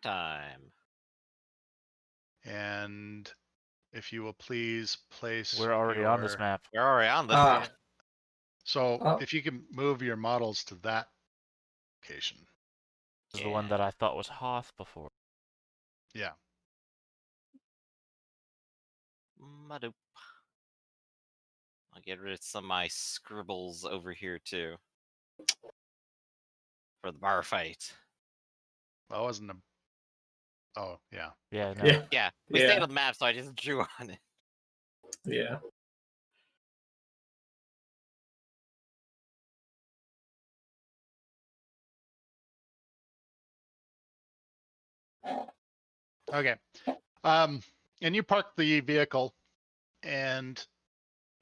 Map time. And if you will please place We're already on this map. We're already on this Ah. one. So Oh. if you can move your models to that location. This is the one that I thought was Hoth before. Yeah. Madoop. I'll get rid of some of my scribbles over here too. For the bar fight. Well, it wasn't a... Oh, yeah. Yeah, no. Yeah. Yeah, we stayed on the map, so I just drew on it. Yeah. Okay. And you park the vehicle and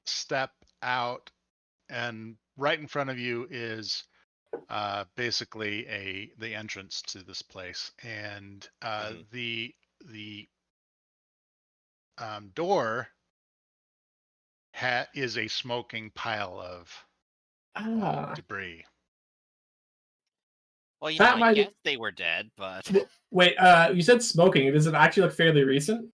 step out, and right in front of you is basically the entrance to this place, and the door is a smoking pile of debris. Well, you That know, I might- guess they were dead, but Wait, you said smoking. Does it actually look fairly recent?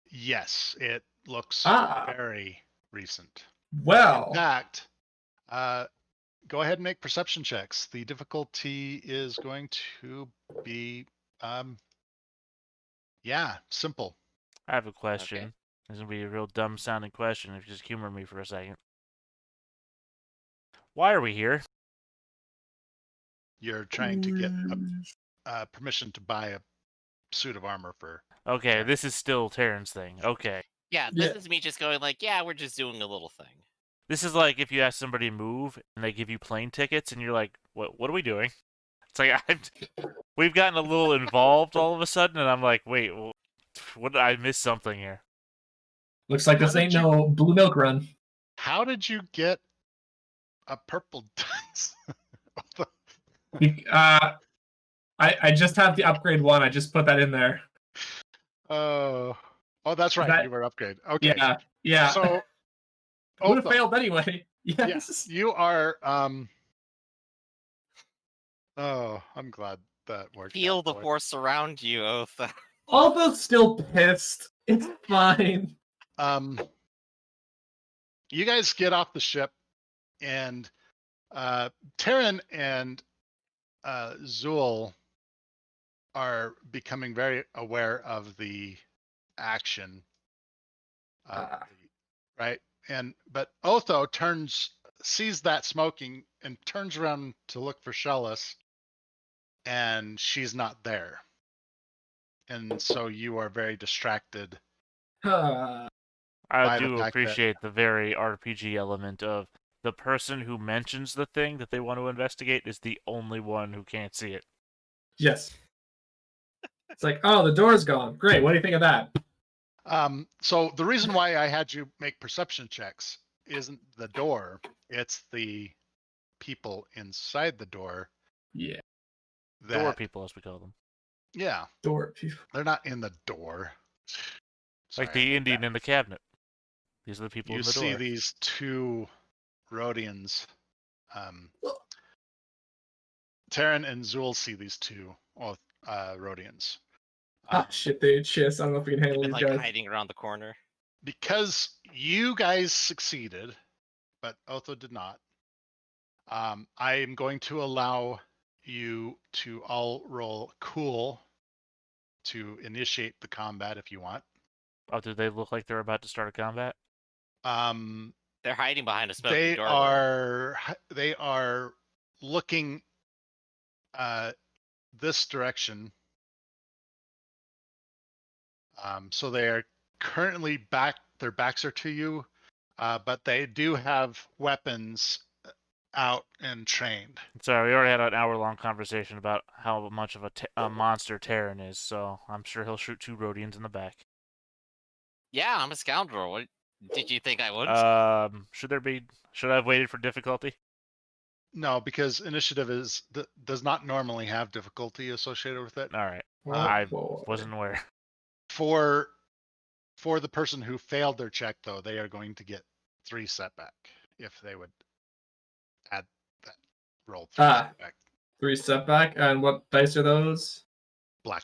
Yes, it looks very recent. Well, In fact, go ahead and make perception checks. The difficulty is going to be, simple. I have a question. Okay. This is going to be a real dumb sounding question if you just humor me for a second. Why are we here? You're trying to get permission to buy a suit of armor for... Okay, this is still Terran's thing. Okay. Yeah, this is me just going like, yeah, we're just doing a little thing. This is like if you ask somebody to move and they give you plane tickets and you're like, what are we doing? It's like, we've gotten a little involved all of a sudden, and I'm like, wait, what did I miss something here? Looks like this ain't no blue milk run. How did you get a purple dice? I just have the upgrade one. I just put that in there. Oh, that's right. You were upgraded. Okay. Yeah. So would have failed anyway. Yes. Yeah, you are. Oh, I'm glad that worked. Feel the force around you, Otha. Otha's still pissed. It's fine. You guys get off the ship, and Terran and Zool are becoming very aware of the action. Right? But Otho sees that smoking and turns around to look for Shellis, and she's not there. And so you are very distracted. I do appreciate the very RPG element of the person who mentions the thing that they want to investigate is the only one who can't see it. Yes. It's like, oh, the door's gone. Great. What do you think of that? So the reason why I had you make perception checks isn't the door, it's the people inside the door. Yeah. Door people, as we call them. Yeah. Door people. They're not in the door. Like the Indian in the cabinet. These are the people in the door. You see these two Rhodians. Terran and Zool see these two Rhodians. Shit, they chiss. I don't know if we can handle these guys. Hiding around the corner. Because you guys succeeded, but Otho did not. I am going to allow you to all roll cool to initiate the combat if you want. Oh, do they look like they're about to start a combat? They're hiding behind a smoking doorway. They are looking this direction. So they are currently back. Their backs are to you, but they do have weapons out and trained. Sorry, we already had an hour-long conversation about how much of a monster Terran is, so I'm sure he'll shoot two Rhodians in the back. Yeah, I'm a scoundrel. What did you think I would? Should I have waited for difficulty? No, because initiative does not normally have difficulty associated with it. All right. I wasn't aware. For the person who failed their check, though, they are going to get 3 setback if they would add that roll. 3 setback. 3 setback. And what dice are those? black.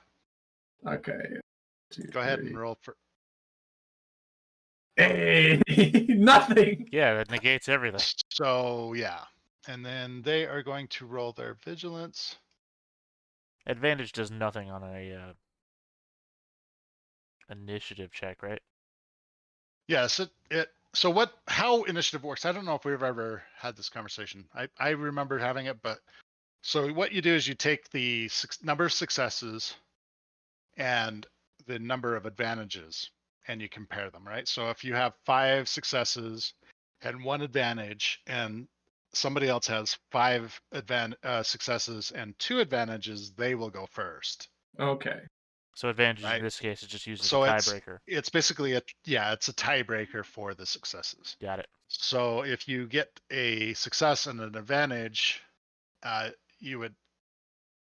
Okay. Go ahead and roll for. Hey, nothing. Yeah, that negates everything. So yeah, and then they are going to roll their vigilance. Advantage does nothing on a initiative check, right? Yes, so how initiative works, I don't know if we've ever had this conversation. I remember having it, but so what you do is you take the number of successes and the number of advantages and you compare them, right? So if you have 5 successes and 1 advantage and somebody else has 5 successes and 2 advantages, they will go first. Okay. So advantage Right. in this case is just used as So a tiebreaker. it's basically it's a tiebreaker for the successes. Got it. So if you get a success and an advantage, you would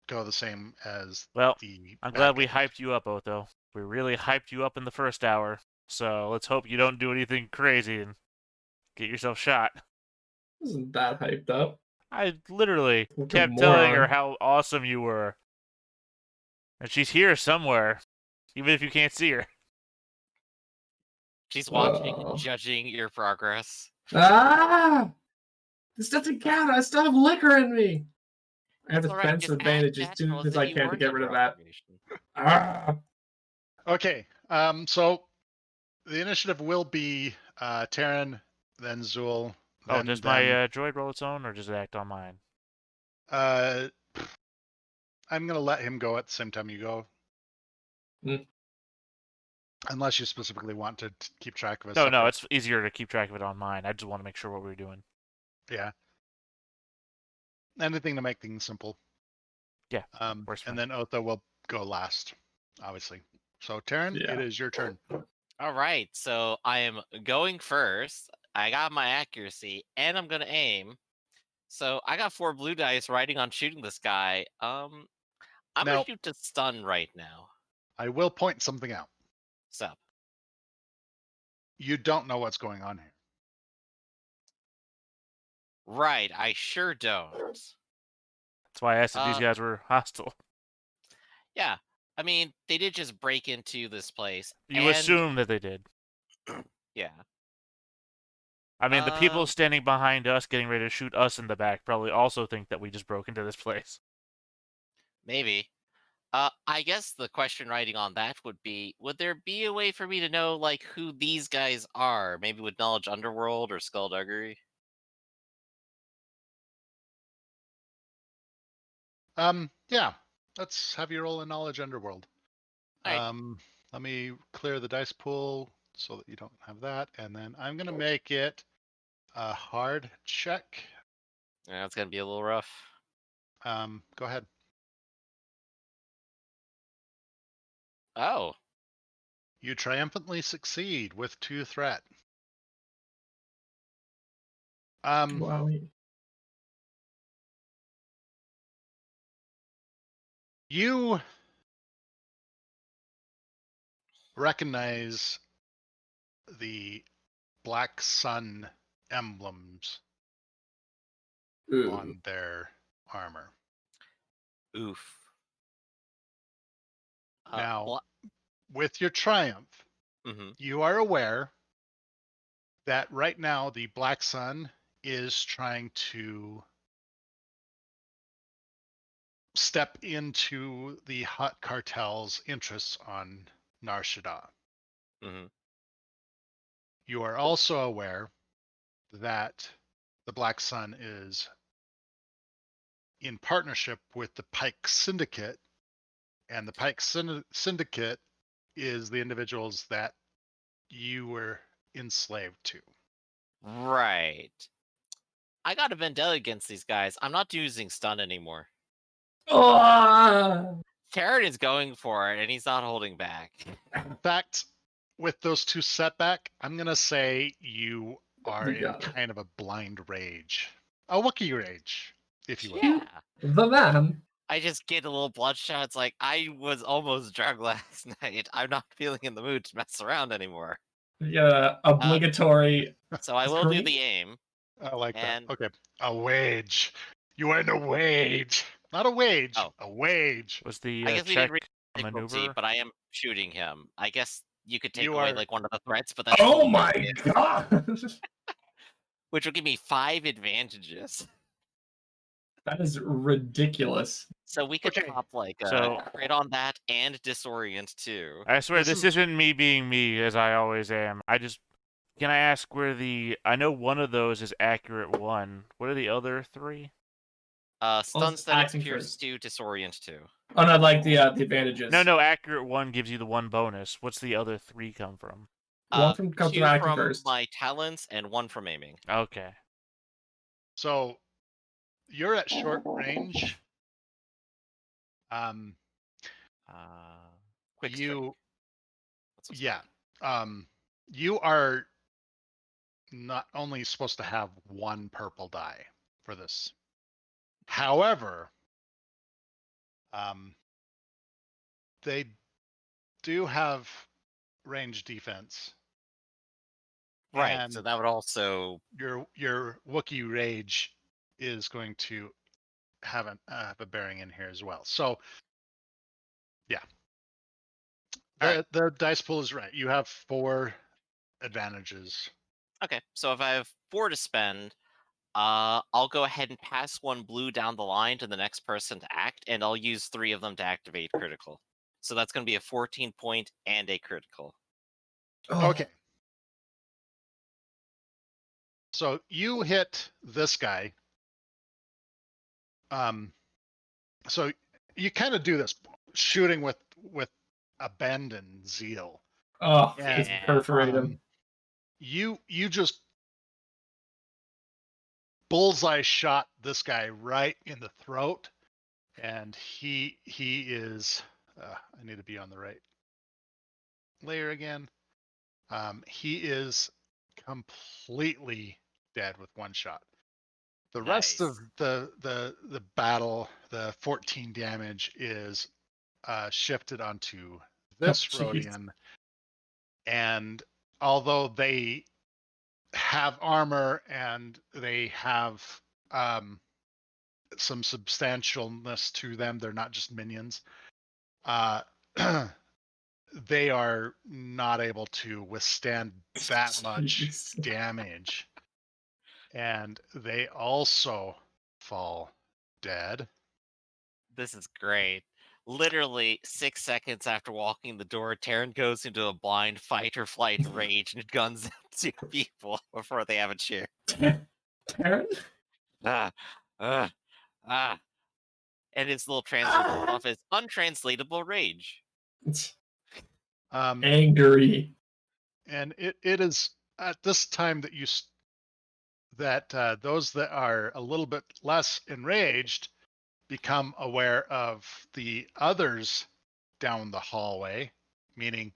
go the same as Well, the I'm bad glad we guys. hyped you up, Otho. We really hyped you up in the first hour. So let's hope you don't do anything crazy and get yourself shot. Isn't that hyped up? I literally What a kept telling her moron. how awesome you were. And she's here somewhere, even if you can't see her. She's watching, Oh. judging your progress. Ah! This doesn't count. I still have liquor in me. I have It's all right, defensive just act advantage as soon natural as if I you can to weren't get rid under of that. observation. Ah! Okay, so the initiative will be Terran, then Zool, Oh, then does my droid roll its own, or does it act on mine? I'm gonna let him go at the same time you go. Mm. Unless you specifically want to keep track of a No, separate. it's easier to keep track of it on mine. I just want to make sure what we're doing. Yeah. Anything to make things simple. Yeah, works for and me. then Otho will go last, obviously. So Terran, Yeah. it is your turn. All right, so I am going first. I got my accuracy, and I'm gonna aim. So I got 4 blue dice riding on shooting this guy. I'm gonna Now, shoot to stun right now. I will point something out. So You don't know what's going on here. right, I sure don't. That's why I asked if these Uh, guys were hostile. Yeah, I mean they did just break into this place, You and assume that they did. yeah. I mean, the people Um, standing behind us getting ready to shoot us in the back probably also think that we just broke into this place. Maybe. I guess the question writing on that would be, would there be a way for me to know, like, who these guys are? Maybe with Knowledge Underworld or Skullduggery? Yeah. Let's have you roll a knowledge underworld. Alright. Let me clear the dice pool so that you don't have that, and then I'm gonna make it a hard check. Yeah, it's gonna be a little rough. Go ahead. Oh. You triumphantly succeed with 2 threat. Wow. You recognize the Black Sun emblems Ooh. on their armor. Oof. Now, with your triumph, Mm-hmm. you are aware that right now the Black Sun is trying to step into the Hutt cartel's interests on Nar Shaddaa. Mm-hmm. You are also aware that the Black Sun is in partnership with the Pike Syndicate, and the Pike Syndicate is the individuals that you were enslaved to. Right. I got a vendetta against these guys. I'm not using stun anymore. Oh! Terran is going for it, and he's not holding back. In fact, with those 2 setback, I'm going to say you are You in got it. kind of a blind rage. A Wookiee rage, if you will. Yeah. The man. I just get a little bloodshot. It's like, I was almost drunk last night. I'm not feeling in the mood to mess around anymore. Yeah, obligatory. So I will do Scream? the aim. I like And that. Okay. A wage. You are in a wage. Not a wage. Oh. A wage. Was the I guess we check didn't read difficulty, maneuver. but I am shooting him. I guess you could take You away are- like one of the threats, but that's Oh totally my it, god! which will give me 5 advantages. That is ridiculous. So we could Okay, pop like a so- crit on that and disorient too. I swear This this is- isn't me being me as I always am. Can I ask where I know one of those is accurate 1. What are the other 3? Stun Steady, acting Pierce first. 2, Disorient 2. Oh no, like the advantages. No, accurate 1 gives you the 1 bonus. What's the other 3 come from? One from comes 2 from acting from first. my talents and 1 from aiming. Okay. So you're at short range. Quick strike. You That's what's yeah. You are not only supposed to have 1 purple die for this. However, they do have range defense. right. And So that would also your Wookiee rage is going to have a bearing in here as well. So yeah. Alright. The dice pool is right. You have 4 advantages. okay. So if I have 4 to spend, I'll go ahead and pass 1 blue down the line to the next person to act, and I'll use 3 of them to activate critical. So that's going to be a 14 point and a critical. Oh, Okay. So you hit this guy. So you kind of do this shooting with abandon zeal. Oh, And, just perforate him. You just bullseye shot this guy right in the throat, and he is. I need to be on the right layer again. He is completely dead with 1 shot. The rest of Nice. the battle, the 14 damage is shifted onto this Oh, jeez. Rodian, and although they have armor and they have some substantialness to them, they're not just minions. They are not able to withstand that much Jeez. damage, and they also fall dead. This is great. Literally 6 seconds after walking the door, Taryn goes into a blind fight or flight rage and guns down 2 people before they have a chair. Taryn? Ah, ah, ah. And his little translator off is untranslatable rage. Angry. And it is at this time that those that are a little bit less enraged become aware of the others down the hallway, meaning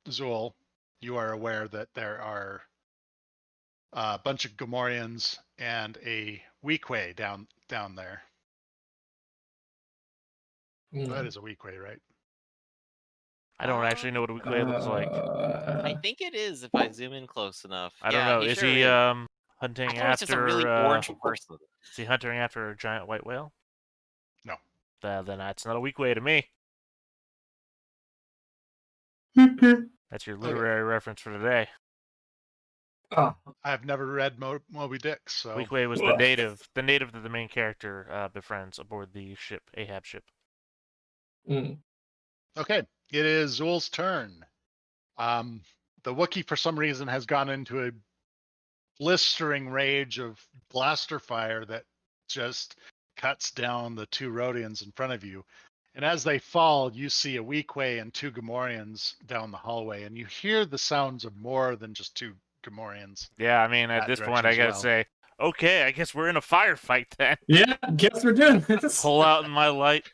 Zool, you are aware that there are a bunch of Gamorreans and a Weequay down there. That is a Weequay, right? I don't actually know what a weekly looks like. I think it is if I zoom in close enough. I don't Yeah, know. he Is sure he is. I hunting thought it was just a really after orange person. is he hunting after a giant white whale? No. Then that's not a weak way to me. That's your literary reference for today. Oh, I've never read Moby Dick, so Weequay was the native that the main character befriends aboard the ship, Ahab ship. okay. It is Zool's turn. The Wookiee, for some reason, has gone into a blistering rage of blaster fire that just cuts down the 2 Rhodians in front of you. And as they fall, you see a Weequay and 2 Gamorreans down the hallway, and you hear the sounds of more than just 2 Gamorreans. Yeah, I mean, at That this point, direction I as gotta well. say, okay, I guess we're in a firefight then. yeah, guess we're doing this. Pull out my light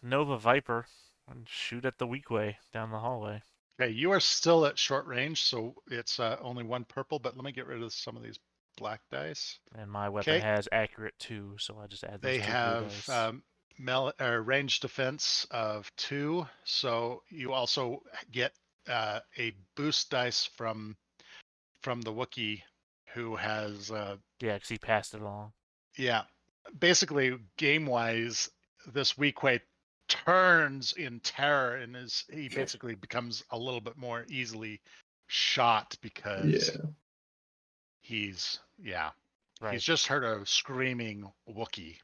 Nova Viper and shoot at the Weequay down the hallway. Okay, you are still at short range, so it's only 1 purple, but let me get rid of some of these black dice. And my weapon Okay. has accurate 2, so I just add those They 2 blue have dice. range defense of 2, so you also get a boost dice from the Wookiee, who has Yeah, because he passed it along. yeah. Basically, game wise, this Weequay turns in terror and he basically becomes a little bit more easily shot because he's Right. just heard a screaming Wookiee.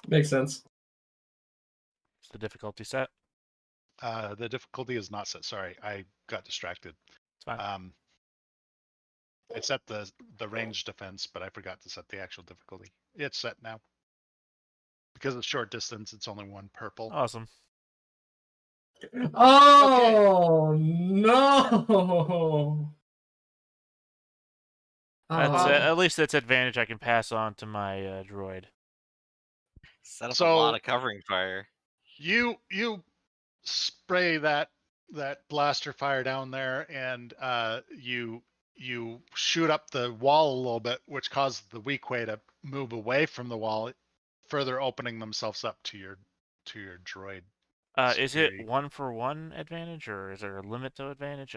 Makes sense. It's the difficulty set. The difficulty is not set. Sorry, I got distracted. It's fine. I set the range defense, but I forgot to set the actual difficulty. It's set now. Because of short distance, it's only one purple. Awesome. Oh no! That's Oh. at least that's advantage I can pass on to my droid. Set up a So- lot of covering fire. You spray that blaster fire down there, and you shoot up the wall a little bit, which causes the Weequay to move away from the wall, further opening themselves up to your droid. Is it Scary. 1-for-1 advantage, or is there a limit to advantage?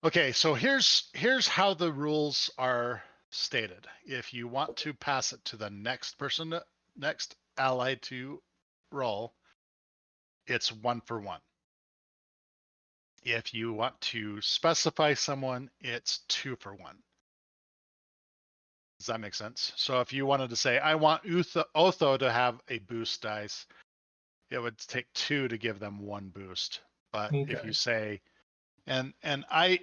Okay, so here's how the rules are stated. If you want to pass it to the next ally to roll, it's 1-for-1. If you want to specify someone, it's 2-for-1. Does that make sense? So if you wanted to say, I want Otho to have a boost dice, it would take 2 to give them 1 boost. But if Okay. you say, and I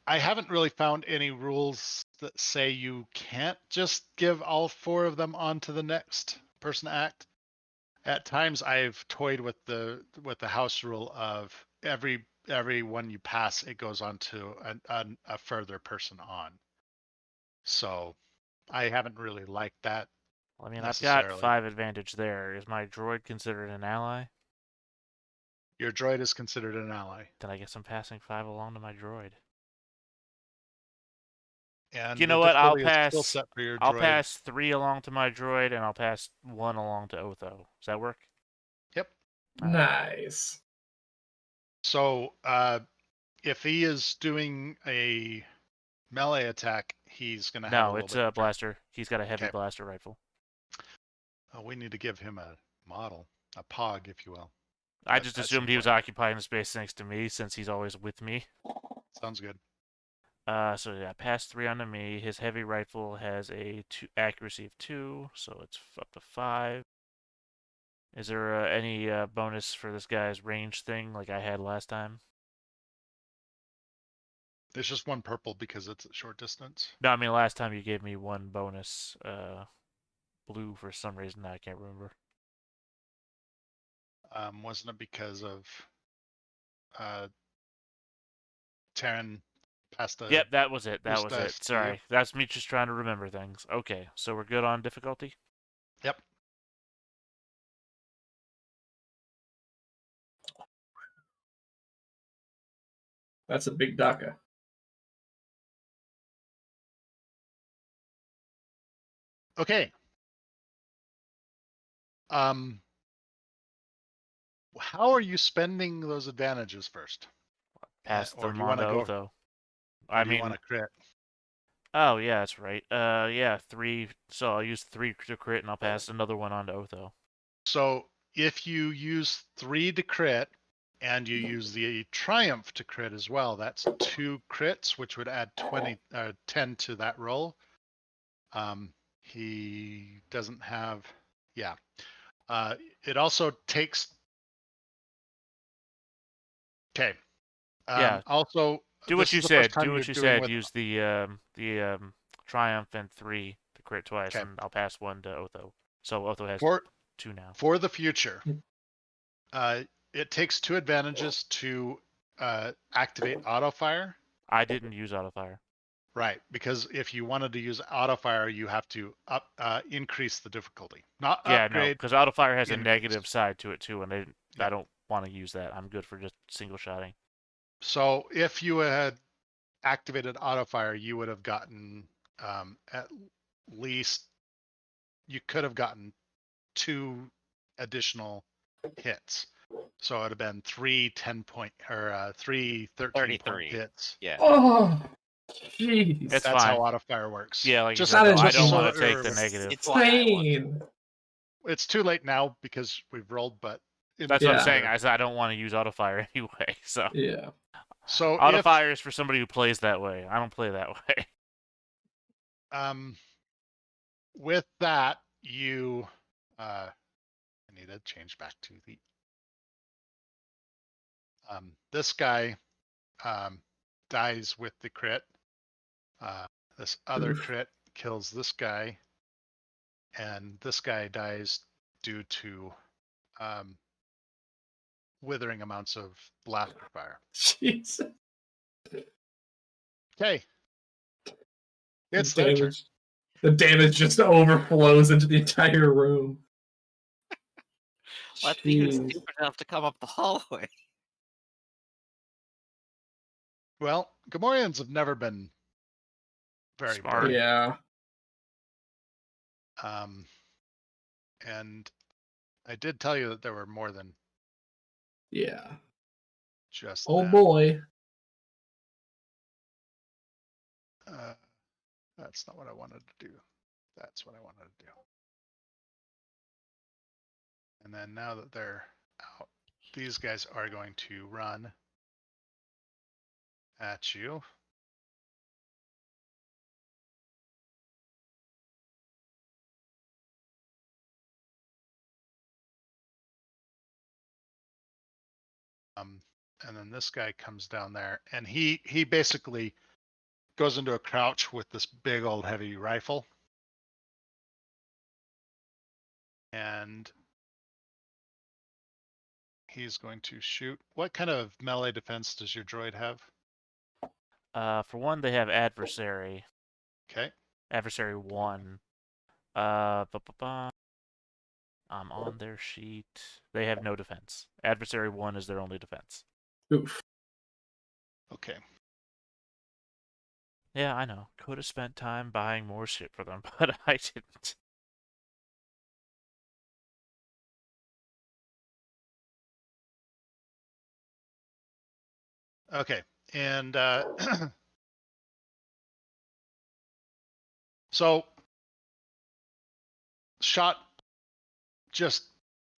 haven't really found any rules that say you can't just give all 4 of them on to the next person to act. At times I've toyed with the house rule of every one you pass, it goes on to a further person on. So I haven't really liked that. I mean, I've got necessarily. 5 advantage there. Is my droid considered an ally? Your droid is considered an ally. Then I guess I'm passing 5 along to my droid. And You know the what? I'll difficulty is still pass. set for your I'll droid. pass 3 along to my droid, and I'll pass 1 along to Otho. Does that work? Yep. Nice. So if he is doing a melee attack, he's going to have a No, little it's bit a different- blaster. He's got a heavy Okay. blaster rifle. we need to give him a model, a POG, if you will. I That- just that's assumed he was important. occupying the space next to me since he's always with me. Sounds good. So yeah, pass 3 onto me. His heavy rifle has a accuracy of 2, so it's up to 5. Is there any bonus for this guy's range thing like I had last time? There's just 1 purple because it's at short distance. No, I mean last time you gave me 1 bonus blue for some reason. I can't remember. Wasn't it because of Terran passed a Yep, that was it. That boost was dice it. to you? Sorry, that's me just trying to remember things. Okay, so we're good on difficulty. Yep. That's a big DACA. Okay. How are you spending those advantages first? Pass Or them do you on want to to go? Otho. Or I do you mean, want to crit? oh yeah, that's right. Yeah, 3. So I'll use 3 to crit, and I'll pass another one on to Otho. So if you use 3 to crit and you use the triumph to crit as well, that's 2 crits, which would add 10 to that roll. He doesn't have, yeah. It also takes. Okay. Yeah. Also, Do what this you is the first said. time Do you're what you doing said. with- Use the triumph and 3 to crit twice, Okay. and I'll pass 1 to Otho. So Otho has for 2 now. for the future. It takes 2 advantages to activate auto fire. I didn't use auto fire. Right, because if you wanted to use auto fire, you have to increase the difficulty, not Yeah, no, upgrade. because auto fire has a increase. negative side to it too, and I Yeah. don't want to use that. I'm good for just single shotting. So if you had activated auto fire, you would have gotten at least, you could have gotten 2 additional hits. So it would have been 3 10-point or 3 13-point 33. hits. Yeah. Oh, jeez. It's That's fine. how auto fire works. Yeah, like you just, said, though, I just don't so want that to take you're the aware. negative. It's why I want it. Insane. it's too late now because we've rolled, but in That's the what I'm Yeah. saying. future- I said I don't want to use autofire anyway. So Yeah. So if autofire is for somebody who plays that way. I don't play that way. with that you I need to change back to the this guy dies with the crit. This other Oof. crit kills this guy, and this guy dies due to withering amounts of blaster fire. Jeez. Okay. It's the their turn. damage. The damage just overflows into the entire room. What thing is Jeez. stupid enough to come up the hallway? Well, Gamorreans have never been very Smart. bright. Yeah. And I did tell you that there were more than Yeah. just Oh that. boy. That's not what I wanted to do. That's what I wanted to do. And then now that they're out, these guys are going to run at you. And then this guy comes down there, and he basically goes into a crouch with this big old heavy rifle. And he's going to shoot. What kind of melee defense does your droid have? For one, they have adversary. Okay. Adversary 1. I'm on their sheet. They have no defense. Adversary 1 is their only defense. Oof. Okay. Yeah, I know. Could have spent time buying more shit for them, but I didn't. Okay. And so shot just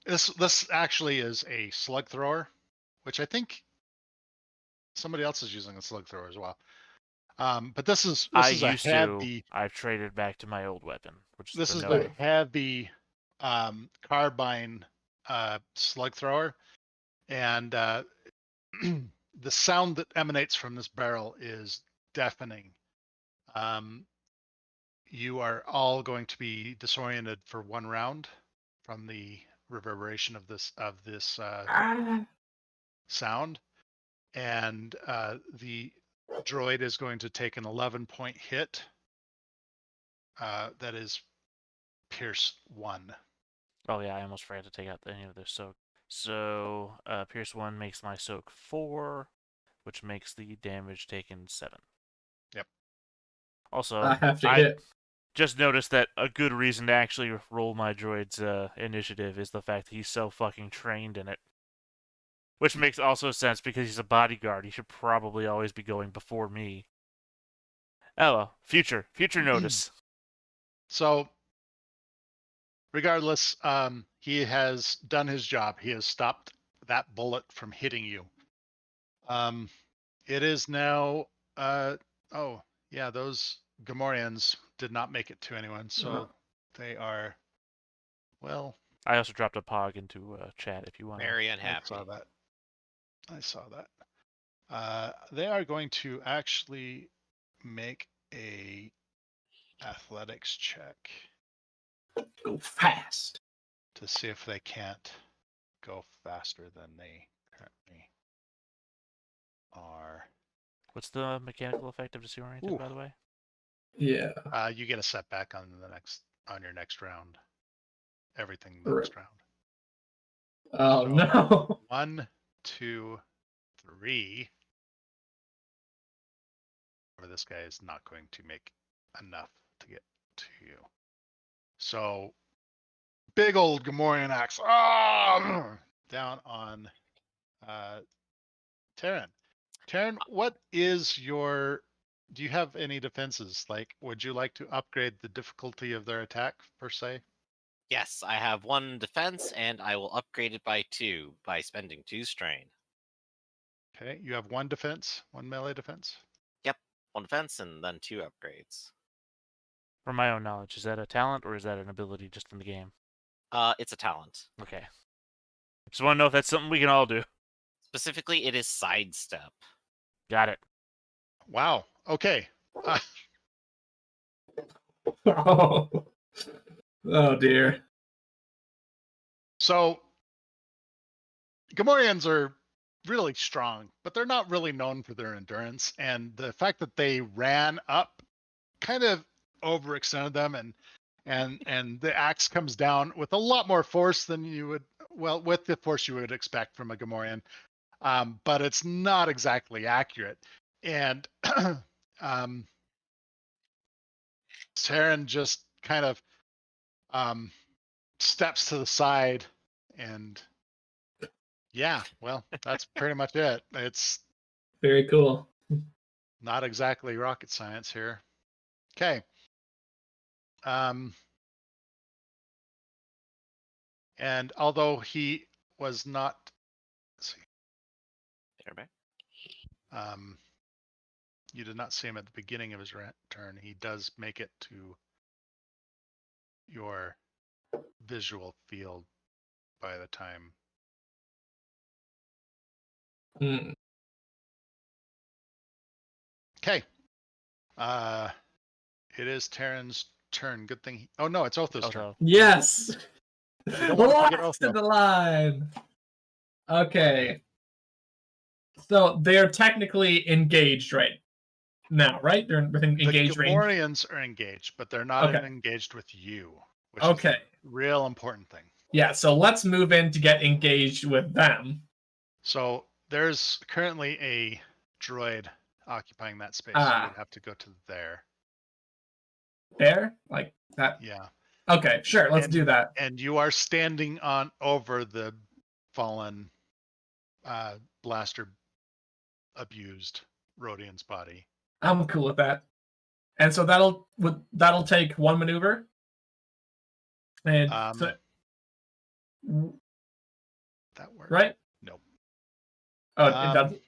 this actually is a slug thrower, which I think somebody else is using a slug thrower as well. But this is I a used to. heavy I've traded back to my old weapon, which is this the is no. the heavy carbine slug thrower, and the sound that emanates from this barrel is deafening. You are all going to be disoriented for 1 round from the reverberation of this Ah. sound, and the droid is going to take an 11-point hit. That is Pierce 1. Oh yeah, I almost forgot to take out any of their soak. So Pierce 1 makes my soak 4, which makes the damage taken 7. Yep. Also, I have to hit. just noticed that a good reason to actually roll my droid's initiative is the fact that he's so fucking trained in it. Which makes also sense because he's a bodyguard. He should probably always be going before me. Oh well, future notice. So regardless, he has done his job. He has stopped that bullet from hitting you. It is now oh yeah, those Gamorreans did not make it to anyone, so they are, well, I also dropped a pog into chat if you want. Very I unhappy. saw that. I saw that. They are going to actually make a athletics check Go fast. to see if they can't go faster than they currently are. What's the mechanical effect of disoriented, Ooh. by the way? Yeah. You get a setback on your next round. Everything Right. next round. Oh So, no. 1, 2, 3. Or this guy is not going to make enough to get to you. So big old Gamorrean axe down on Terran. Terran, what is your? Do you have any defenses? Like, would you like to upgrade the difficulty of their attack per se? Yes, I have 1 defense, and I will upgrade it by 2 by spending 2 strain. Okay, you have 1 defense, 1 melee defense. Yep, 1 defense and then 2 upgrades. From my own knowledge, is that a talent or is that an ability just in the game? It's a talent. Okay. Just want to know if that's something we can all do. Specifically, it is sidestep. Got it. Wow. Okay. Oh, oh dear. So Gamorreans are really strong, but they're not really known for their endurance. And the fact that they ran up kind of overextended them, and the axe comes down with a lot more force than you would, well, with the force you would expect from a Gamorrean. But it's not exactly accurate. And Saren just kind of steps to the side, and yeah, well, that's pretty much it. It's Very cool. not exactly rocket science here. Okay. And although he was not, let's see, There, you did not see him at the beginning of his turn. He does make it to your visual field by the time. Mm. Okay. It is Terran's turn. Good thing. Oh no, it's Otho's turn. Otho. Yes. don't wanna forget Last in Otho. the line. Okay. So they're technically engaged right now, right? They're within The engaged range. Gamorreans are engaged, but they're not Okay. engaged with you, which is Okay. a real important thing. Yeah, so let's move in to get engaged with them. So there's currently a droid occupying that space. So you would have to go to there. There? Like that? Yeah. Okay, sure, let's do that. And you are standing on over the fallen blaster abused Rhodian's body. I'm cool with that. And so that'll take 1 maneuver. And that works. right? Nope. Oh, it doesn't.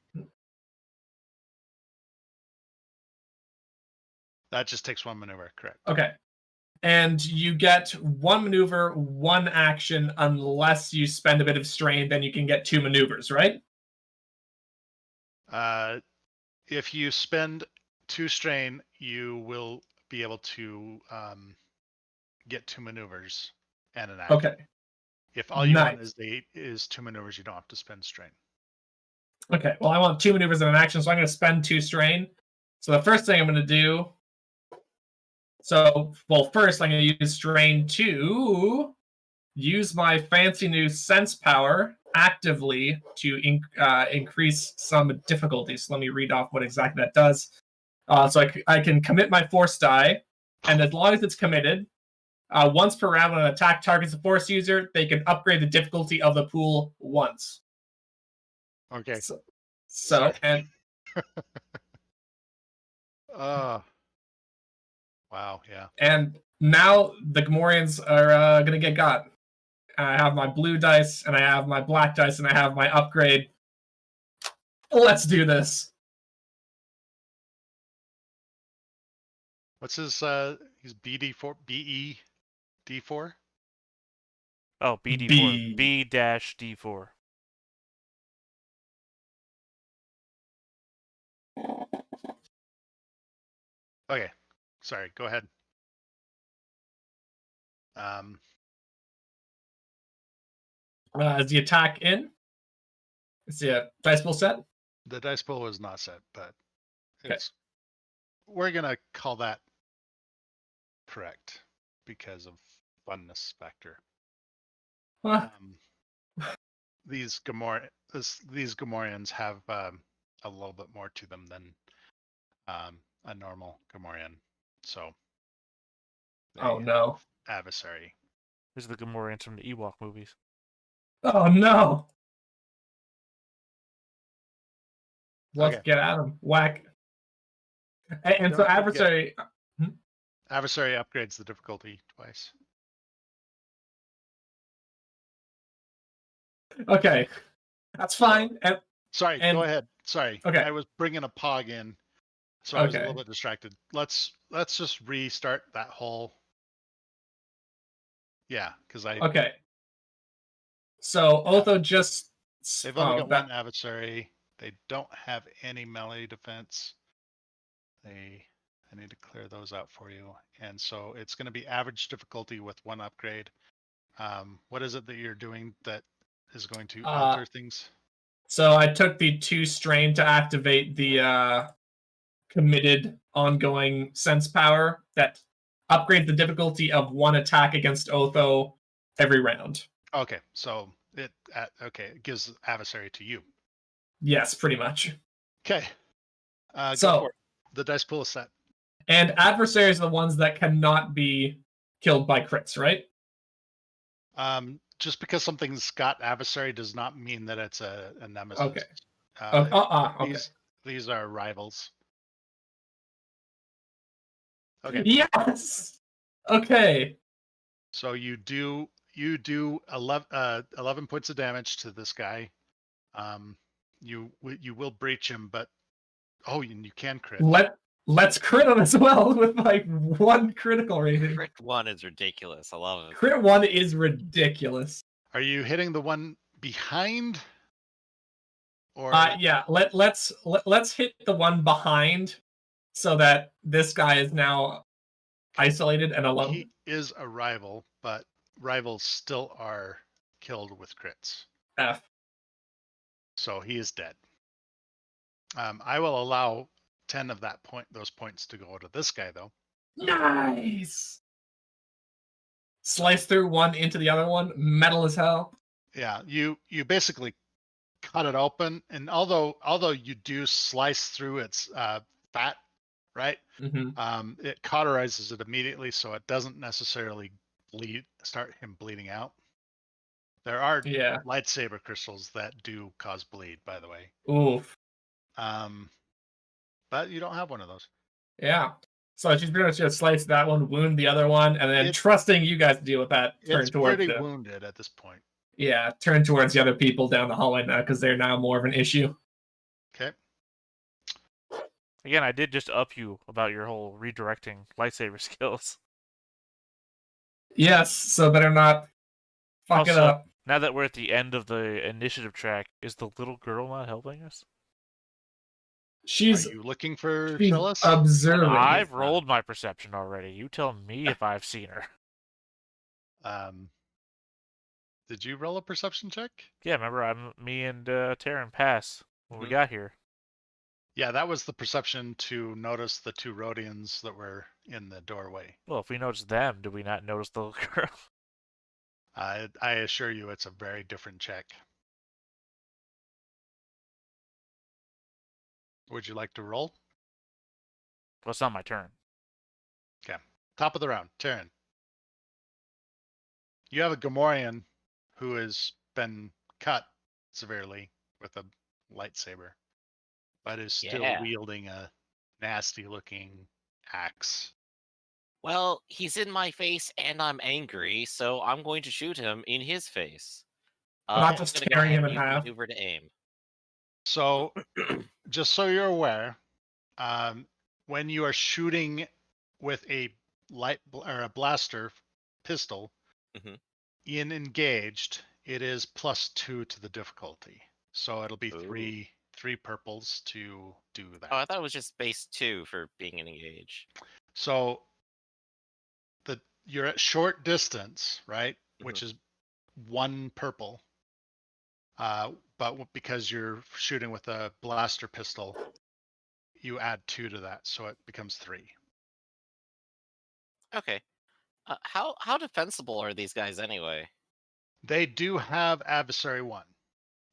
That just takes 1 maneuver, correct? Okay. And you get 1 maneuver, 1 action, unless you spend a bit of strain, then you can get 2 maneuvers, right? If you spend 2 strain, you will be able to get 2 maneuvers and an action. Okay. If all you want is 2 maneuvers, you don't have to spend strain. Okay, well, I want 2 maneuvers and an action, so I'm going to spend 2 strain. So the first thing I'm going to do... first I'm going to use strain to use my fancy new sense power actively to increase some difficulty. So let me read off what exactly that does. So I can commit my force die, and as long as it's committed, once per round when an attack targets a force user, they can upgrade the difficulty of the pool once. Okay. So and wow, yeah. And now the Gamorreans are gonna get got. I have my blue dice, and I have my black dice, and I have my upgrade. Let's do this. What's his he's BD4 BED4? Oh, BD4. B. B-D4. Okay. Sorry, go ahead. Is the attack in? Is the dice pool set? The dice pool was not set, but Okay. We're gonna call that correct because of funness factor. Huh. These Gamorreans have a little bit more to them than a normal Gamorrean. So. Oh no. Adversary. These are the Gamorreans from the Ewok movies. Oh no. Let's Okay. get at him. Whack. And so adversary. Adversary upgrades the difficulty twice. Okay, that's fine. Sorry, And- go ahead. Sorry, Okay. I was bringing a pog in, so I was a Okay. little bit distracted. Let's just restart that whole. Yeah, because Okay. So Otho just. they've only got that- one adversary. They don't have any melee defense. I need to clear those out for you. And so it's going to be average difficulty with one upgrade. What is it that you're doing that is going to alter things? So I took the 2 strain to activate the committed ongoing sense power that upgrades the difficulty of one attack against Otho every round. Okay, so it gives adversary to you. Yes, pretty much. Okay, go So- for it. The dice pool is set. And adversaries are the ones that cannot be killed by crits, right? Just because something's got adversary does not mean that it's a nemesis. Okay. Okay. These are rivals. Okay. Yes. Okay. So you do 11 points of damage to this guy. You will breach him, but and you can crit. Let's crit him as well with my 1 critical rating. Crit 1 is ridiculous. I love it. Crit 1 is ridiculous. Are you hitting the one behind? Or yeah, let's hit the one behind so that this guy is now isolated and alone. he is a rival, but rivals still are killed with crits. F. So he is dead. I will allow 10 of those points to go to this guy though. Nice. Slice through one into the other one, metal as hell. Yeah, you basically cut it open, and although you do slice through its fat, right? Mm-hmm. It cauterizes it immediately, so it doesn't necessarily start him bleeding out. There are lightsaber crystals that do cause bleed, by the way. Oof. But you don't have one of those. Yeah. So she's pretty much just slice that one, wound the other one, and then trusting you guys to deal with that. It's pretty wounded at this point. Yeah, turn towards the other people down the hallway now because they're now more of an issue. Okay. Again, I did just up you about your whole redirecting lightsaber skills. Yes, so better not fuck it Also, up. Now that we're at the end of the initiative track, is the little girl not helping us? Are you looking for she's Phyllis? observing. I've rolled my perception already. You tell me if I've seen her. Did you roll a perception check? Yeah, remember me and Taryn pass when we got here. Yeah, that was the perception to notice the 2 Rhodians that were in the doorway. Well, if we noticed them, did we not notice the little girl? I assure you it's a very different check. Would you like to roll? Well, it's not my turn. Okay. Top of the round, Taryn. You have a Gamorrean who has been cut severely with a lightsaber, but is still wielding a nasty-looking axe. Well, he's in my face and I'm angry, so I'm going to shoot him in his face. Not just tearing him in half. Maneuver to aim. So, just so you're aware, when you are shooting with a a blaster pistol in engaged, it is +2 to the difficulty. So it'll be three purples to do that. Oh, I thought it was just base 2 for being engaged. So you're at short distance, right? Which is 1 purple. But because you're shooting with a blaster pistol, you add 2 to that, so it becomes 3. Okay. How defensible are these guys anyway? They do have adversary 1,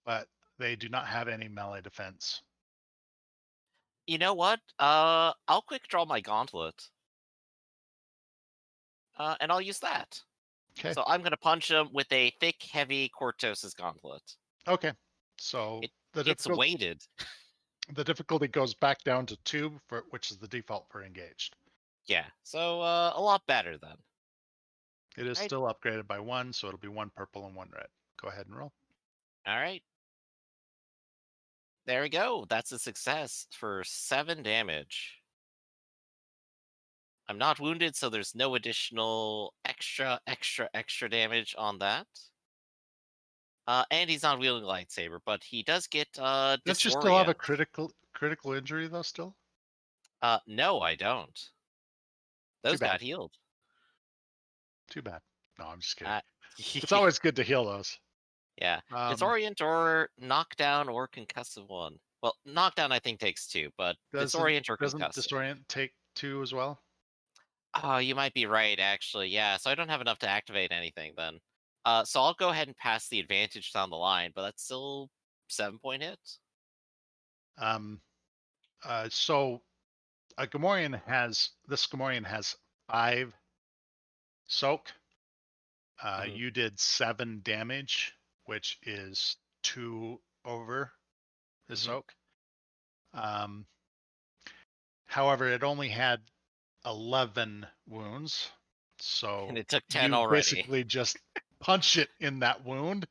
but they do not have any melee defense. You know what? I'll quick draw my gauntlet. And I'll use that. Okay. So I'm going to punch him with a thick, heavy Cortosis gauntlet. Okay. So it's weighted. The difficulty goes back down to 2, which is the default for engaged. Yeah. So a lot better then. It is still upgraded by 1, so it'll be 1 purple and 1 red. Go ahead and roll. All right. There we go. That's a success for 7 damage. I'm not wounded, so there's no additional extra damage on that. And he's not wielding a lightsaber, but he does get Don't you still have a disorient. critical injury though? Still? No, I don't. Too Those bad. got healed. Too bad. No, I'm just kidding. Uh, It's always good to heal those. yeah. Um, Disorient or knockdown or concussive 1. Well, knockdown I think takes 2, but disorient or doesn't concussive. disorient take 2 as well? Oh, you might be right, actually. Yeah, so I don't have enough to activate anything then. So I'll go ahead and pass the advantage down the line, but that's still 7-point hit. So this Gamorrean has 5 soak. Mhm. You did 7 damage, which is 2 over the Mhm. soak. However, it only had 11 wounds, so And it took 10 you already. basically just punch it in that wound,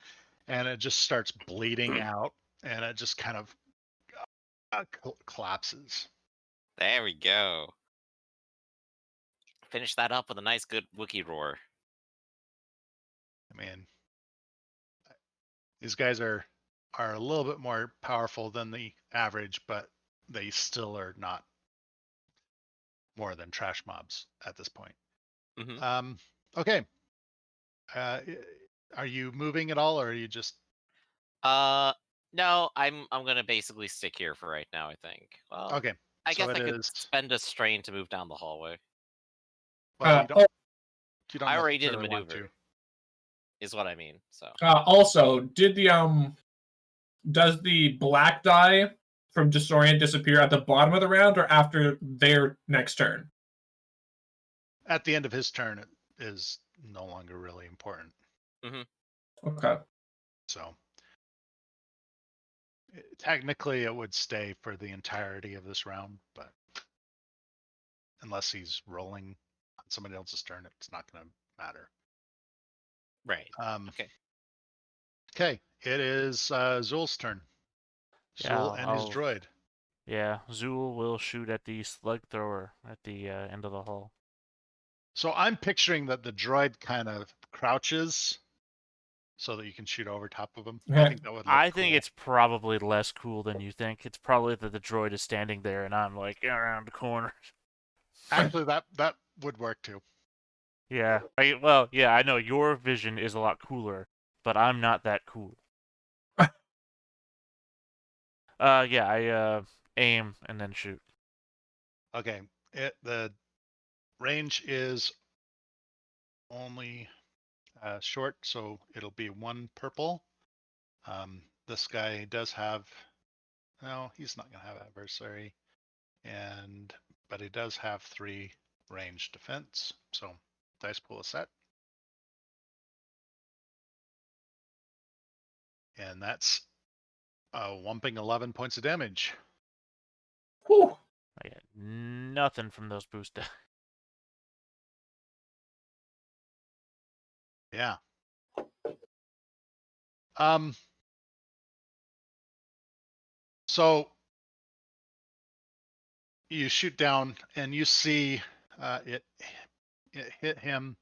and it just starts bleeding out, and it just kind of collapses. There we go. Finish that up with a nice, good Wookiee roar. I mean, these guys are a little bit more powerful than the average, but they still are not more than trash mobs at this point. Mhm. Okay. Are you moving at all, or are you just No, I'm gonna basically stick here for right now, I think. Well, okay? I So guess it I could is. spend a strain to move down the hallway. Well, you Oh, don't I already did a necessarily want to. maneuver, is what I mean. So also, did the does the black die from disorient disappear at the bottom of the round or after their next turn? At the end of his turn, it is no longer really important. Okay. So technically, it would stay for the entirety of this round, but unless he's rolling on somebody else's turn, it's not going to matter. right. Okay. Okay, it is Zul's turn. Yeah, Zul and his I'll- droid. Yeah, Zool will shoot at the slug thrower at the end of the hall. So I'm picturing that the droid kind of crouches so that you can shoot over top of him. I think that would look I cool. think it's probably less cool than you think. It's probably that the droid is standing there and I'm like around the corner. Actually that would work too. Yeah. I know your vision is a lot cooler, but I'm not that cool. Yeah, I aim and then shoot. Okay. The range is only short, so it'll be 1 purple. This guy does have no, he's not gonna have adversary, but he does have 3 range defense. So dice pool is set. And that's a whomping 11 points of damage. Whew. I got nothing from those boost die. Yeah. So you shoot down and you see it hit him.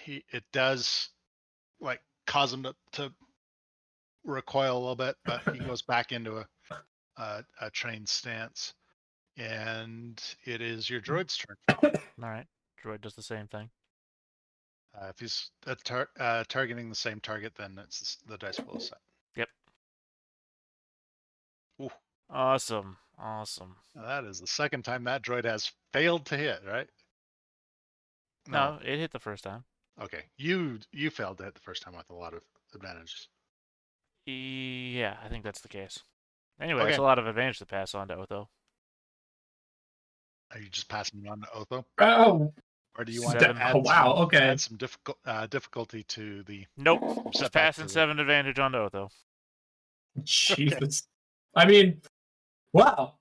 It does like cause him to recoil a little bit, but he goes back into a trained stance, and it is your droid's turn. All right, droid does the same thing. If he's targeting the same target, then it's the dice pool is set. Yep. Ooh. Awesome. Now that is the second time that droid has failed to hit, right? No, it hit the first time. Okay, you failed to hit the first time with a lot of advantages. Yeah, I think that's the case. Anyway, Okay. it's a lot of advantage to pass on to Otho. Are you just passing it on to Otho, Oh, or do you want Seven. to add oh wow. Okay. add some difficulty to the Nope. Just setback passing to the- 7 advantage on to Otho. Jesus. I mean, wow.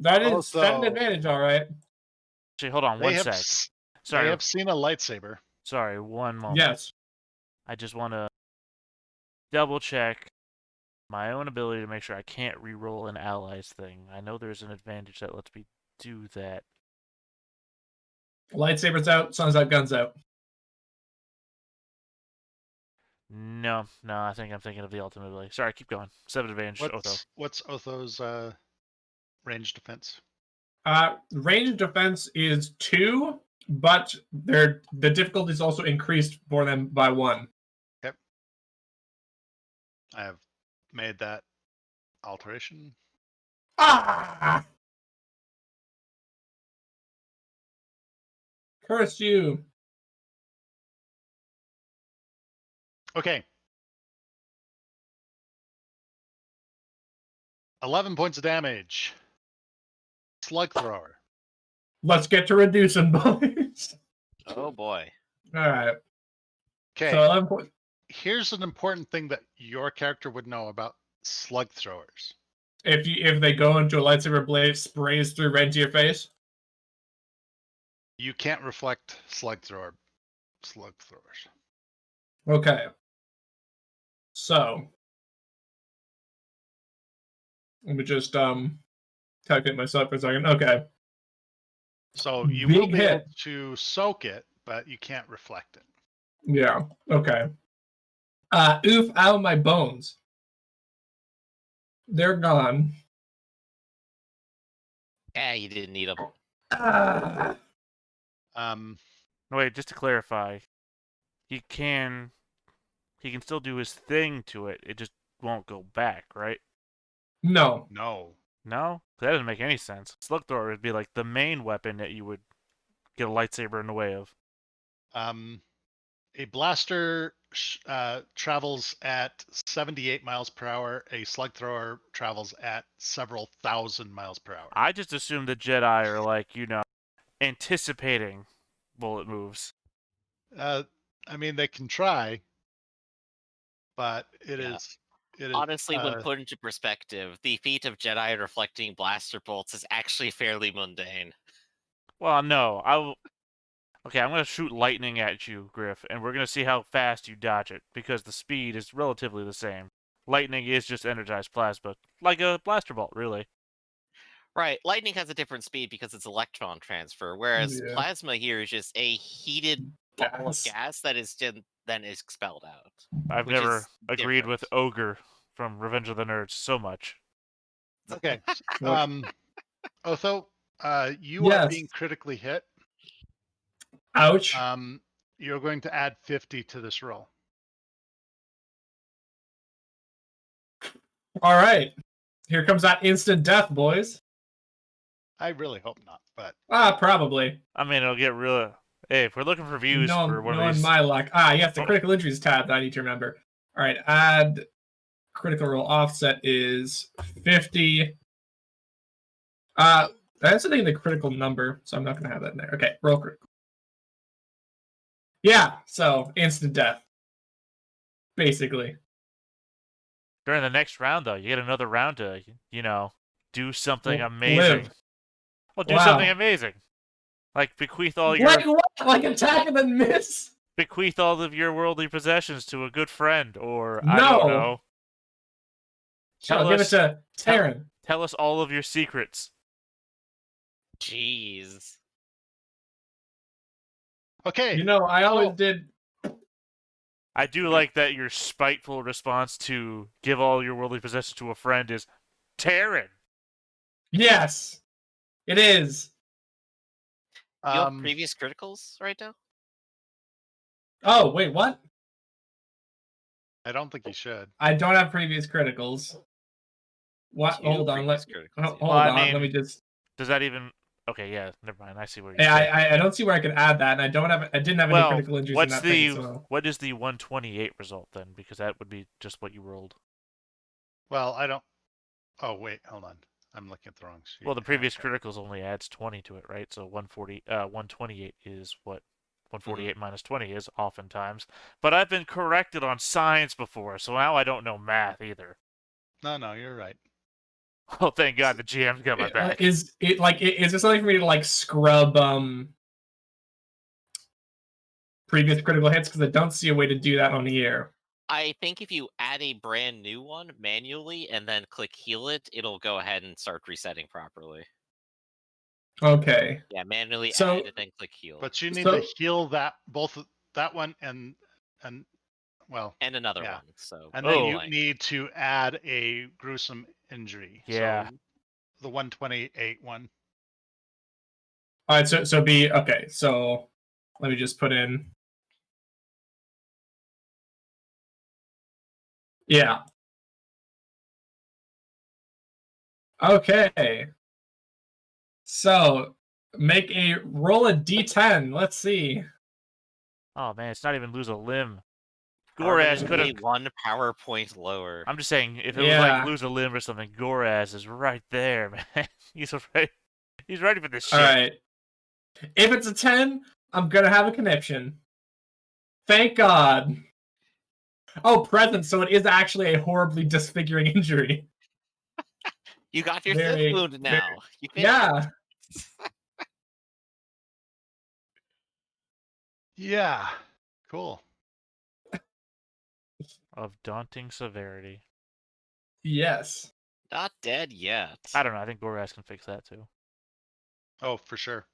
That is Also- 7 advantage, all right. Actually, hold on They one have sec. s- Sorry. They have seen a lightsaber. Sorry, one moment. Yes. I just want to double check my own ability to make sure I can't re-roll an allies thing. I know there's an advantage that lets me do that. Lightsabers out, sun's out, guns out. No, I think I'm thinking of the ultimate ability. Sorry, keep going. 7 advantage, Otho. What's Otho's range defense? Range defense is 2, but the difficulty is also increased for them by 1. Yep. I have made that alteration. Ah! Curse you! Okay. 11 points of damage. Slug thrower. Let's get to reducing, boys. Oh boy. All right. Okay. So 11 points. Here's an important thing that your character would know about slug throwers. If they go into a lightsaber blade, sprays through right into your face. You can't reflect slug throwers. Okay. So let me just calculate myself for a second. Okay. So you Big will be able hit. to soak it, but you can't reflect it. Yeah. Okay. Oof! Out my bones. They're gone. Yeah, you didn't need them. Ah. Wait, just to clarify, he can still do his thing to it. It just won't go back, right? No. No. No? That doesn't make any sense. Slug thrower would be like the main weapon that you would get a lightsaber in the way of. A blaster travels at 78 miles per hour. A slug thrower travels at several thousand miles per hour. I just assume the Jedi are like, anticipating bullet moves. I mean, they can try, but it Yeah. is. Honestly, when put into perspective, the feat of Jedi reflecting blaster bolts is actually fairly mundane. Well, no, Okay, I'm gonna shoot lightning at you, Griff, and we're gonna see how fast you dodge it because the speed is relatively the same. Lightning is just energized plasma, like a blaster bolt, really. Right, lightning has a different speed because it's electron transfer, whereas Yeah. plasma here is just a heated ball of gas that is then is expelled out. I've Which never is agreed with different. Ogre from Revenge of the Nerds so much. Okay. Otho, you Yes. are being critically hit. Ouch. You're going to add 50 to this roll. All right. Here comes that instant death, boys. I really hope not, but Probably. I mean, it'll get real. Hey, if we're looking for views for one of Knowing these, my luck. Yes, the critical injuries tab that I need to remember. All right, add critical roll offset is 50. That's the critical number, so I'm not gonna have that in there. Okay, roll critical. Yeah, so instant death, basically. during the next round, though, you get another round to, do something amazing. Live. Well, do Wow. something amazing. Like bequeath all your Like what? Like attack and then miss? bequeath all of your worldly possessions to a good friend, or No. I don't know. Sure, Tell give it us- to Taryn. Tell us all of your secrets. Jeez. okay. I always did. I do like that your spiteful response to give all your worldly possessions to a friend is Taryn. Yes, it is. You have previous criticals right now? Oh, wait, what? I don't think you should. I don't have previous criticals. What? Two Hold on. previous criticals, yeah. Hold Well, I on. mean- Let me just. Does that even? Okay, yeah, never mind. I see where you. I don't see where I could add that, and I didn't have any critical injuries in what's that the thing. So. what is the 128 result then? Because that would be just what you rolled. Well, I don't. Oh wait, hold on. I'm looking at the wrong sheet. Well, the previous Okay. criticals only adds 20 to it, right? So 128 is what 148 minus 20 is oftentimes. But I've been corrected on science before, so now I don't know math either. No, you're right. Oh, thank God the GM's got my back. Is there something for me to like scrub previous critical hits? Because I don't see a way to do that on the air. I think if you add a brand new one manually and then click heal it, it'll go ahead and start resetting properly. Okay. Yeah, manually So- add and then click heal. But you need So- to heal that that one and well, And another yeah. one. So and then Oh. you need to add a gruesome injury. Yeah. So the 128 one. All right. So be okay. So let me just put in. Yeah. Okay. So make a roll a d10. Let's see. Oh man, it's not even lose a limb. Goraz could have. Permanently 1 power point lower. I'm just saying, if it was Yeah. like lose a limb or something, Goraz is right there, man. He's ready. He's ready for this shit. All right. If it's a 10, I'm gonna have a conniption. Thank God. Oh, present. So it is actually a horribly disfiguring injury. You got your Very- Sith wound now. You finished Yeah. it. Yeah. Cool. Of daunting severity. Yes. Not dead yet. I don't know. I think Goraz can fix that too. Oh, for sure.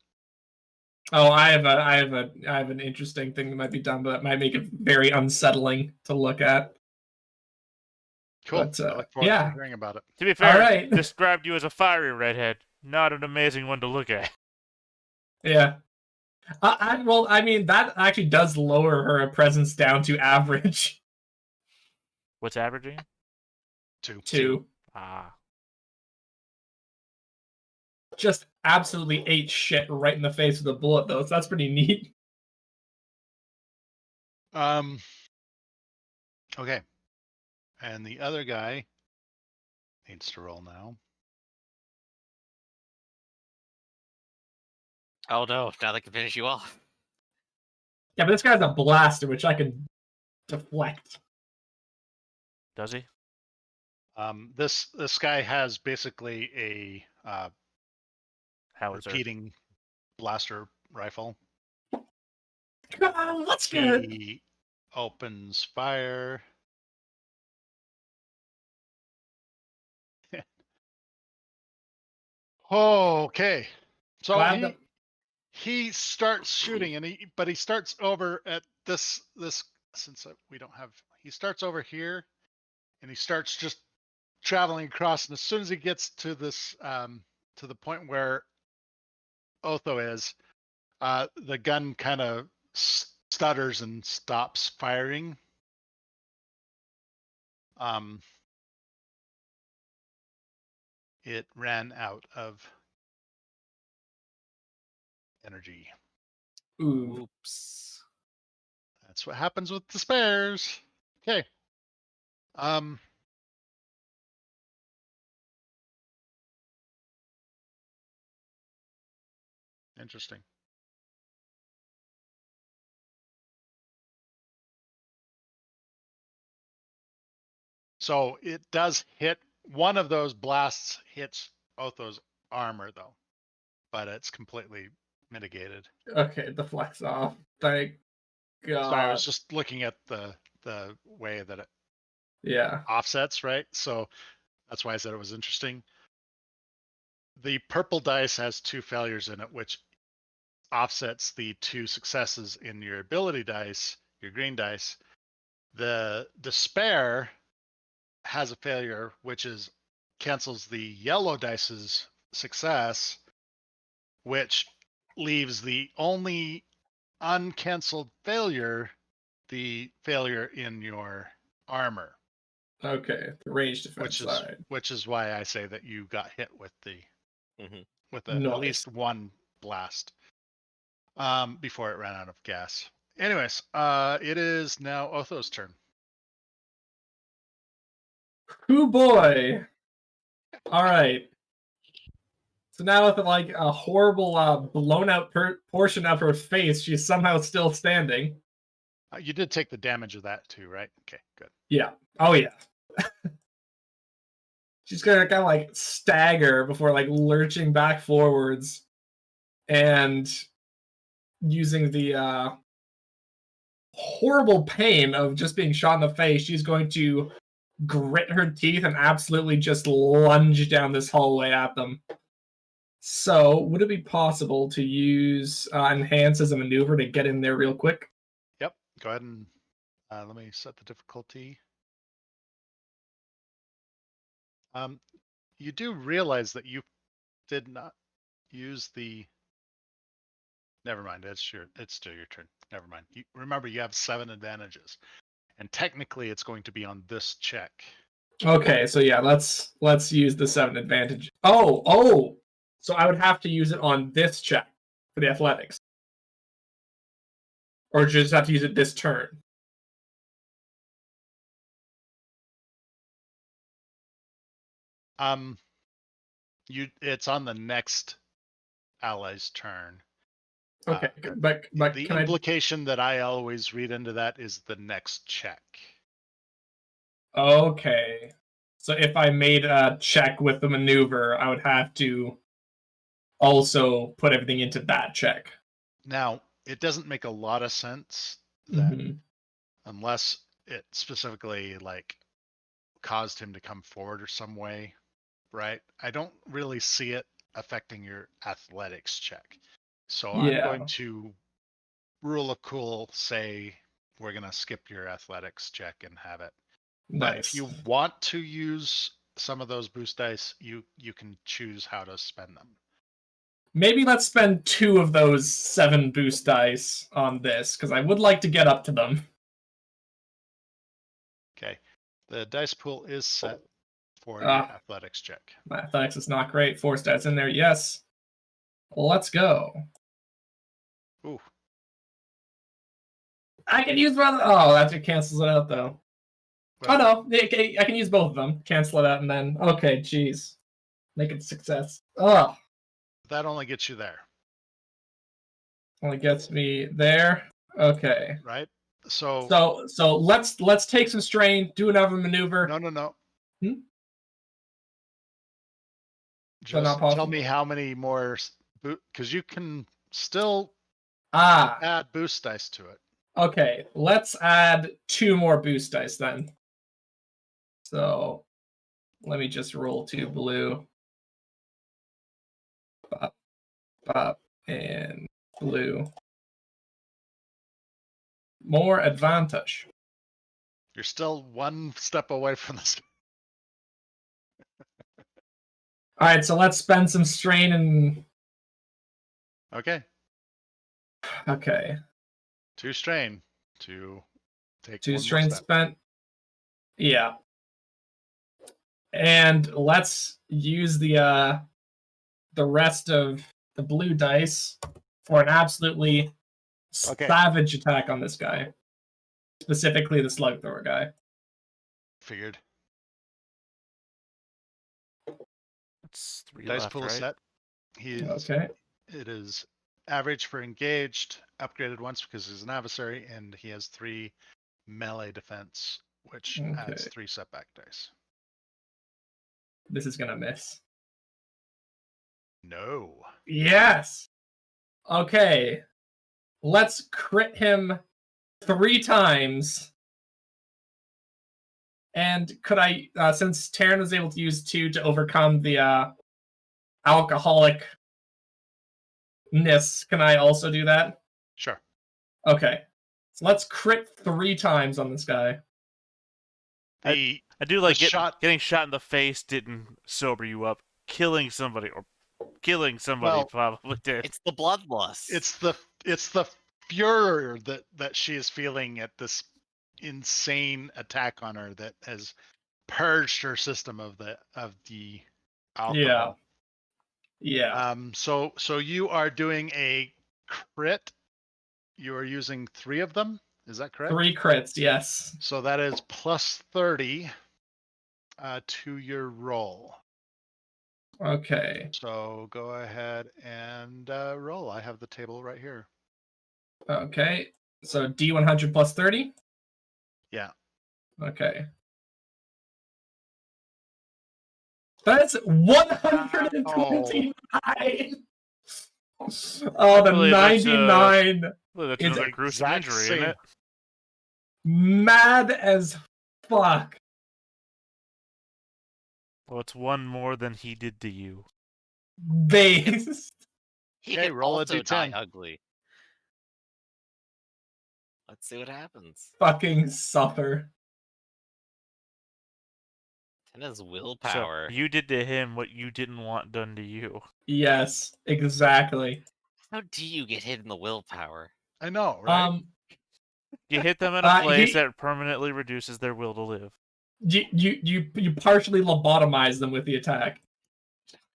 Oh, I have an interesting thing that might be done, but that might make it very unsettling to look at. Cool. But, I look forward yeah. to hearing about it. To be fair, right. described you as a fiery redhead. Not an amazing one to look at. Yeah. I mean, that actually does lower her presence down to average. What's averaging? 2. 2. Ah. Just absolutely ate shit right in the face with a bullet, though, so that's pretty neat. Okay. And the other guy needs to roll now. Oh no, now they can finish you off. Yeah, but this guy's a blaster, which I can deflect. Does he? This guy has basically a Howitzer. repeating blaster rifle. That's good. He opens fire. Okay. So Glad that- he starts shooting, and he starts over at this since we don't have. He starts over here, and he starts just traveling across. And as soon as he gets to this to the point where Otho is, the gun kind of stutters and stops firing. It ran out of energy. Ooh. Oops. That's what happens with the spares. Okay. Interesting. So it does hit, one of those blasts hits Otho's armor though, but it's completely mitigated. Okay, deflects off. Thank God. So I was just looking at the way that it Yeah. offsets, right? So that's why I said it was interesting. The purple dice has 2 failures in it, which offsets the 2 successes in your ability dice, your green dice. The despair has a failure, which is cancels the yellow dice's success, which leaves the only uncanceled failure, the failure in your armor. Okay, the range defense Which is side. which is why I say that you got hit with the with at Nice. least one blast before it ran out of gas. Anyways, it is now Otho's turn. Hoo boy. All right. So now with like a horrible blown out portion of her face, she's somehow still standing. You did take the damage of that too, right? Okay, good. Yeah. Oh yeah. She's gonna kind of like stagger before like lurching back forwards and using the horrible pain of just being shot in the face, she's going to grit her teeth and absolutely just lunge down this hallway at them. So, would it be possible to use Enhance as a maneuver to get in there real quick? Yep. Go ahead and let me set the difficulty. You do realize that you did not use the. Never mind. It's still your turn. Never mind. Remember, you have 7 advantages, and technically, it's going to be on this check. Okay, so yeah, let's use the 7 advantage. Oh, so I would have to use it on this check for the athletics, or just have to use it this turn. It's on the next ally's turn. Okay, but the can implication that I always read into that is the next check. Okay, so if I made a check with the maneuver, I would have to also put everything into that check. Now, it doesn't make a lot of sense that Mhm. unless it specifically like caused him to come forward or some way, right? I don't really see it affecting your athletics check. So I'm Yeah. going to rule of cool say we're going to skip your athletics check and have it. But if Nice. you want to use some of those boost dice, you can choose how to spend them. Maybe let's spend 2 of those 7 boost dice on this, because I would like to get up to them. Okay. The dice pool is set for your athletics check. My athletics is not great. 4 stats in there, yes. Let's go. Ooh. I can use one. Oh, that cancels it out, though. Well, Oh, no. I can use both of them. Cancel it out, and then... Okay, jeez. Make it a success. Oh, that only gets you there, only gets me there. Okay. right? So let's take some strain, do another maneuver. no. Hmm? Just not possible? tell me how many more because you can still Ah, add boost dice to it. okay. Let's add 2 more boost dice then. So let me just roll 2 blue. Pop, and blue. More advantage. You're still 1 step away from this. All right, so let's spend some strain and... Okay. Okay. 2 strain to take 2 1 more strain step. spent. Yeah. And let's use the rest of the blue dice for an absolutely savage attack on this guy. Specifically the slug thrower guy. Figured. It's 3 Dice left, pool right? set. Okay. It is average for engaged, upgraded once because he's an adversary, and he has 3 melee defense, which adds 3 setback dice. This is gonna miss. No. Yes. Okay. Let's crit him 3 times. And could I, since Taryn was able to use 2 to overcome the alcoholicness, can I also do that? Sure. Okay. So let's crit 3 times on this guy. The I do like shot. getting shot in the face didn't sober you up. Killing somebody probably did. It's the bloodlust. It's the furor that she is feeling at this insane attack on her that has purged her system of the alcohol. Yeah. So you are doing a crit. You are using 3 of them. Is that correct? 3 crits, yes. So that is plus 30 to your roll. Okay. So go ahead and roll. I have the table right here. Okay. So D100 plus 30? Yeah. Okay. That's 129! Oh, the I believe 99! Well, that's another gruesome exact injury, same. isn't it? mad as fuck. Well, it's one more than he did to you. Based. He Okay, could roll a also die D10. ugly. Let's see what happens. Fucking suffer. 10 is So willpower. you did to him what you didn't want done to you. Yes, exactly. How do you get hit in the willpower? I know, right? You hit them in a place he- that permanently reduces their will to live. You partially lobotomize them with the attack.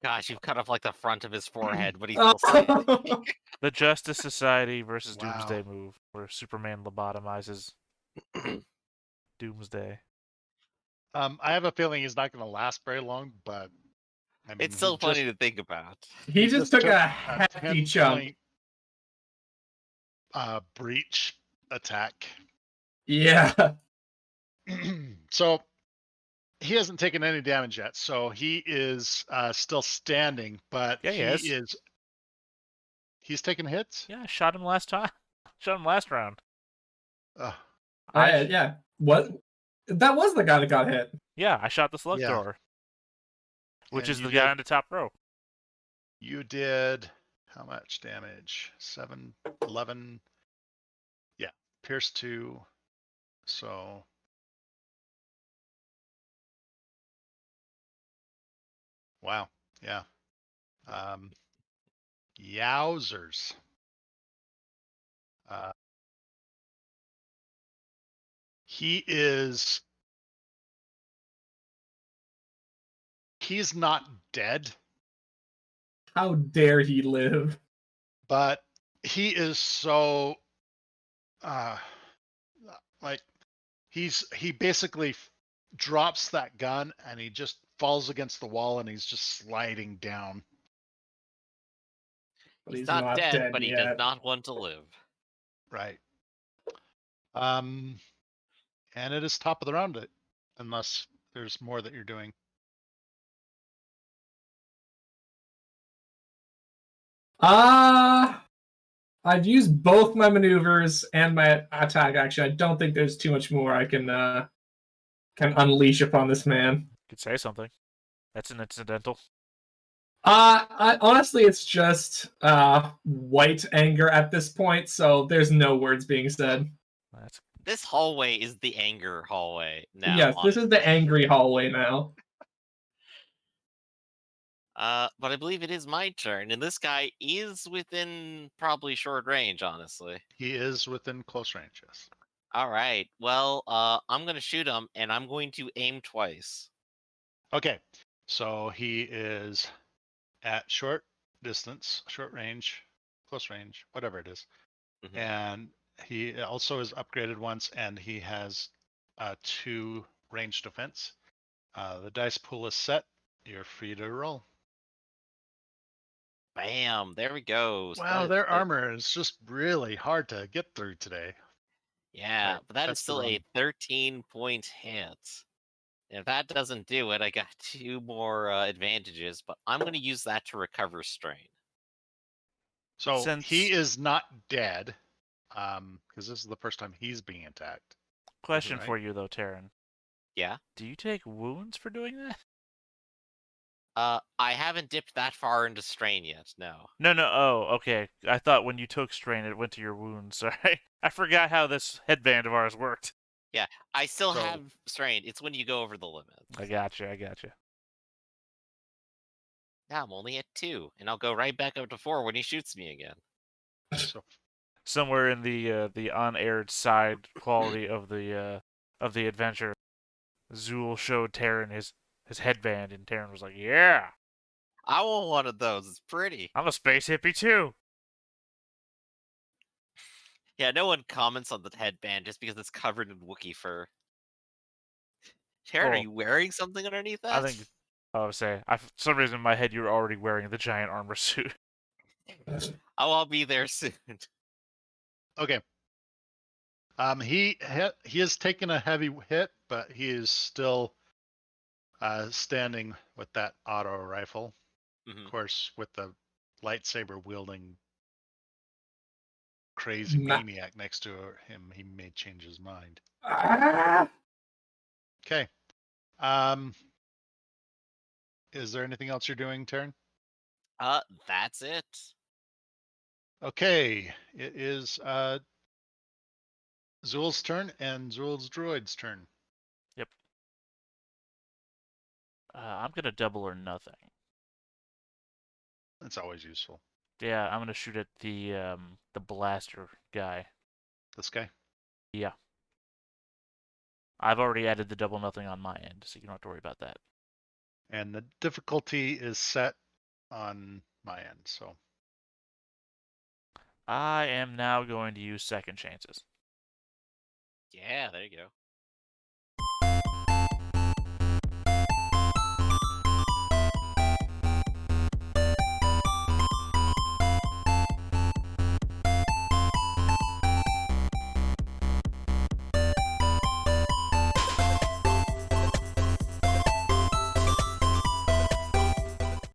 Gosh, you've cut off like the front of his forehead, but he's Oh. still standing. The Justice Society versus Wow. Doomsday move, where Superman lobotomizes Doomsday. I have a feeling he's not going to last very long, but I mean, It's still he funny to think about. He just took a hefty 10 chunk. point, breach attack. Yeah. So he hasn't taken any damage yet. So he is still standing, but Yeah, he is. He's taking hits. Yeah, I shot him last time. Shot him last round. Ugh. Yeah. What? That was the guy that got hit. Yeah, I shot the slug Yeah. thrower, which And is you the guy did- in the top row. You did how much damage? 7, 11. Yeah, pierce 2. So wow, yeah. Yowzers. He's not dead, How dare he live? but he is so like he basically drops that gun and he just falls against the wall and he's just sliding down. But He's not dead, but he yet. does not want to live. Right. And it is top of the round, unless there's more that you're doing. I've used both my maneuvers and my attack action. I don't think there's too much more I can unleash upon this man. You could say something. That's an incidental. Honestly, it's just white anger at this point, so there's no words being said. This hallway is the anger hallway now. Yes, this is the angry hallway now. But I believe it is my turn, and this guy is within probably short range, honestly. He is within close range, yes. All right. Well, I'm going to shoot him, and I'm going to aim twice. Okay, so he is at short distance, short range, close range, whatever it is. Mhm. And he also is upgraded once, and he has 2 range defense. The dice pool is set. You're free to roll. Bam! There we go. So Wow, that- their armor is just really hard to get through today. Yeah, Sorry, but that is that's the still a wrong- 13-point hit. If that doesn't do it, I got 2 more advantages, but I'm going to use that to recover strain. So Since- he is not dead, because this is the first time he's being attacked. Question Right. for you though, Taryn. Yeah? Do you take wounds for doing that? I haven't dipped that far into strain yet, no. No. Oh, okay. I thought when you took strain, it went to your wounds. Sorry, I forgot how this headband of ours worked. I still So- have strain. It's when you go over the limit. I gotcha. Yeah, I'm only at 2, and I'll go right back up to 4 when he shoots me again. So Somewhere in the unaired side quality of the adventure, Zool showed Taryn his headband, and Taryn was like, "Yeah, I want one of those. It's pretty. I'm a space hippie too." Yeah, no one comments on the headband just because it's covered in Wookiee fur. Sharon, are Oh. you wearing something underneath that? I think I would say, for some reason in my head you were already wearing the giant armor suit. Oh, I'll be there soon. okay. He has taken a heavy hit, but he is still standing with that auto rifle. Mhm. Of course, with the lightsaber wielding crazy Nah. maniac next to him, he may change his mind. Ah! Okay. Is there anything else you're doing, Taryn? That's it. Okay, it is Zool's turn and Zool's droid's turn. I'm gonna double or nothing. That's always useful. Yeah, I'm gonna shoot at the blaster guy. This guy. Yeah. I've already added the double nothing on my end, so you don't have to worry about that. And the difficulty is set on my end, so I am now going to use second chances. Yeah, there you go.